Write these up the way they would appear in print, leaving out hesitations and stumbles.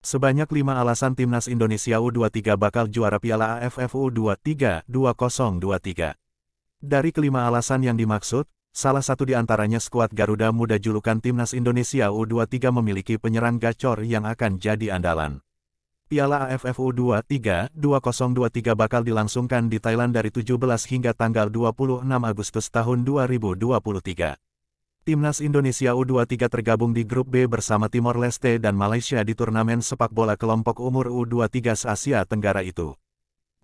Sebanyak 5 alasan Timnas Indonesia U23 bakal juara Piala AFF U23 2023. Dari kelima alasan yang dimaksud, salah satu di antaranya skuad Garuda Muda julukan Timnas Indonesia U23 memiliki penyerang gacor yang akan jadi andalan. Piala AFF U23 2023 bakal dilangsungkan di Thailand dari 17 hingga tanggal 26 Agustus tahun 2023. Timnas Indonesia U23 tergabung di grup B bersama Timor Leste dan Malaysia di turnamen sepak bola kelompok umur U23 se-Asia Tenggara itu.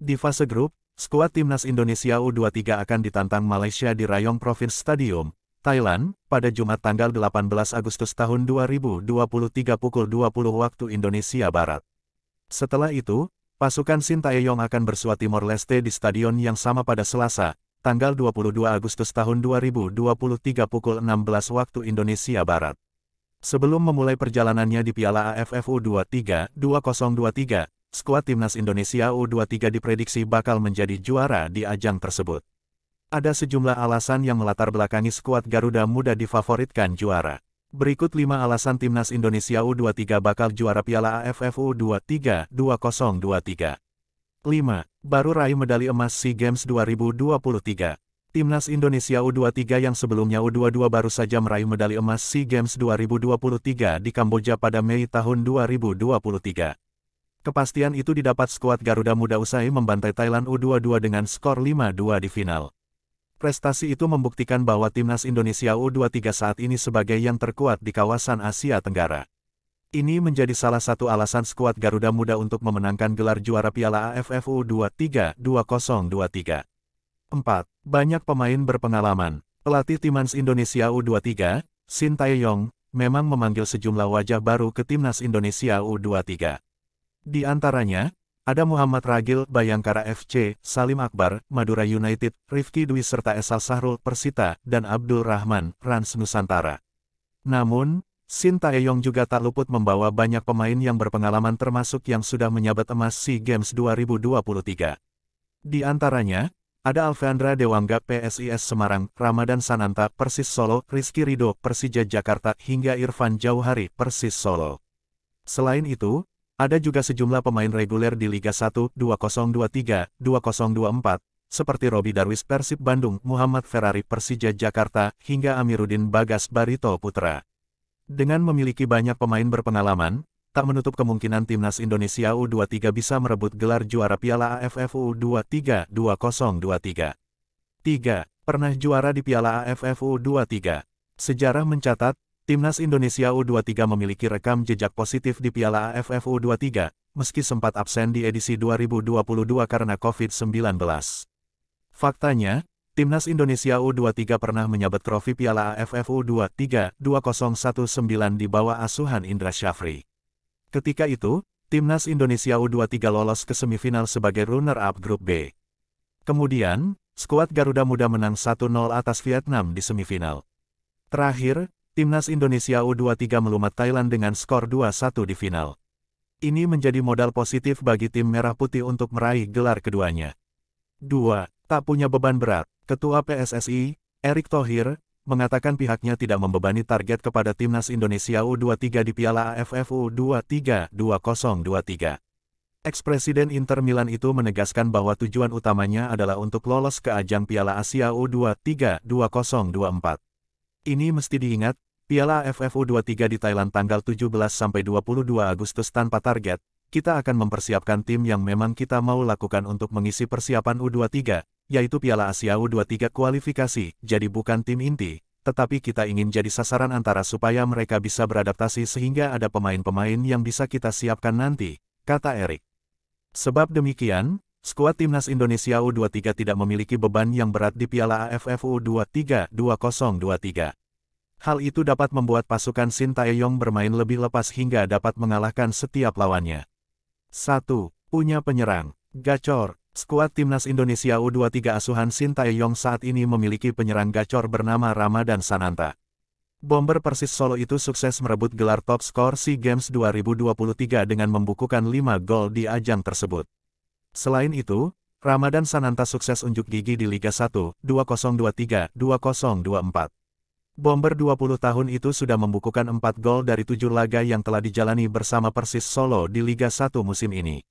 Di fase grup, skuad Timnas Indonesia U23 akan ditantang Malaysia di Rayong Province Stadium, Thailand, pada Jumat tanggal 18 Agustus tahun 2023 pukul 20 waktu Indonesia Barat. Setelah itu, pasukan Sintayong akan bersua Timor Leste di stadion yang sama pada Selasa, tanggal 22 Agustus tahun 2023 pukul 16 waktu Indonesia Barat. Sebelum memulai perjalanannya di Piala AFF U23 2023, skuad Timnas Indonesia U23 diprediksi bakal menjadi juara di ajang tersebut. Ada sejumlah alasan yang melatar belakangi skuad Garuda Muda difavoritkan juara. Berikut 5 alasan Timnas Indonesia U23 bakal juara Piala AFF U23 2023. 5. Baru raih medali emas SEA Games 2023. Timnas Indonesia U23 yang sebelumnya U22 baru saja meraih medali emas SEA Games 2023 di Kamboja pada Mei tahun 2023. Kepastian itu didapat skuad Garuda Muda usai membantai Thailand U22 dengan skor 5-2 di final. Prestasi itu membuktikan bahwa Timnas Indonesia U23 saat ini sebagai yang terkuat di kawasan Asia Tenggara. Ini menjadi salah satu alasan skuad Garuda Muda untuk memenangkan gelar juara Piala AFF U23 2023. 4. Banyak pemain berpengalaman. Pelatih Timnas Indonesia U23, Sintayong, memang memanggil sejumlah wajah baru ke Timnas Indonesia U23. Di antaranya, ada Muhammad Ragil, Bayangkara FC, Salim Akbar, Madura United, Rifki Dwi serta Esal Sahrul, Persita, dan Abdul Rahman, Rans Nusantara. Namun, Sintayong juga tak luput membawa banyak pemain yang berpengalaman termasuk yang sudah menyabat emas SEA Games 2023. Di antaranya, ada Alfeandra Dewangga PSIS Semarang, Ramadan Sananta Persis Solo, Rizky Ridho Persija Jakarta hingga Irfan Jauhari Persis Solo. Selain itu, ada juga sejumlah pemain reguler di Liga 1, 2023, 2024, seperti Robi Darwis Persib Bandung, Muhammad Ferrari Persija Jakarta, hingga Amiruddin Bagas Barito Putra. Dengan memiliki banyak pemain berpengalaman, tak menutup kemungkinan Timnas Indonesia U23 bisa merebut gelar juara Piala AFF U23 2023. 3. Pernah juara di Piala AFF U23. Sejarah mencatat, Timnas Indonesia U23 memiliki rekam jejak positif di Piala AFF U23, meski sempat absen di edisi 2022 karena COVID-19. Faktanya, Timnas Indonesia U23 pernah menyabet trofi Piala AFF U23 2019 di bawah asuhan Indra Syafri. Ketika itu, Timnas Indonesia U23 lolos ke semifinal sebagai runner-up grup B. Kemudian, skuad Garuda Muda menang 1-0 atas Vietnam di semifinal. Terakhir, Timnas Indonesia U23 melumat Thailand dengan skor 2-1 di final. Ini menjadi modal positif bagi tim Merah Putih untuk meraih gelar keduanya. 2. Tak punya beban berat. Ketua PSSI, Erick Thohir, mengatakan pihaknya tidak membebani target kepada Timnas Indonesia U23 di Piala AFF U23 2023. Ex-presiden Inter Milan itu menegaskan bahwa tujuan utamanya adalah untuk lolos ke ajang Piala Asia U23 2024. Ini mesti diingat, Piala AFF U23 di Thailand tanggal 17-22 Agustus tanpa target. Kita akan mempersiapkan tim yang memang kita mau lakukan untuk mengisi persiapan U23, yaitu Piala Asia U23 kualifikasi, jadi bukan tim inti, tetapi kita ingin jadi sasaran antara supaya mereka bisa beradaptasi sehingga ada pemain-pemain yang bisa kita siapkan nanti, kata Erick. Sebab demikian, skuad Timnas Indonesia U23 tidak memiliki beban yang berat di Piala AFF U23 2023. Hal itu dapat membuat pasukan Sintayong bermain lebih lepas hingga dapat mengalahkan setiap lawannya. 1. Punya penyerang gacor. Skuad Timnas Indonesia U23 asuhan Sintayong saat ini memiliki penyerang gacor bernama Ramadan Sananta. Bomber Persis Solo itu sukses merebut gelar top skor SEA Games 2023 dengan membukukan 5 gol di ajang tersebut. Selain itu, Ramadan Sananta sukses unjuk gigi di Liga 1, 2023-2024. Bomber 20 tahun itu sudah membukukan 4 gol dari 7 laga yang telah dijalani bersama Persis Solo di Liga 1 musim ini.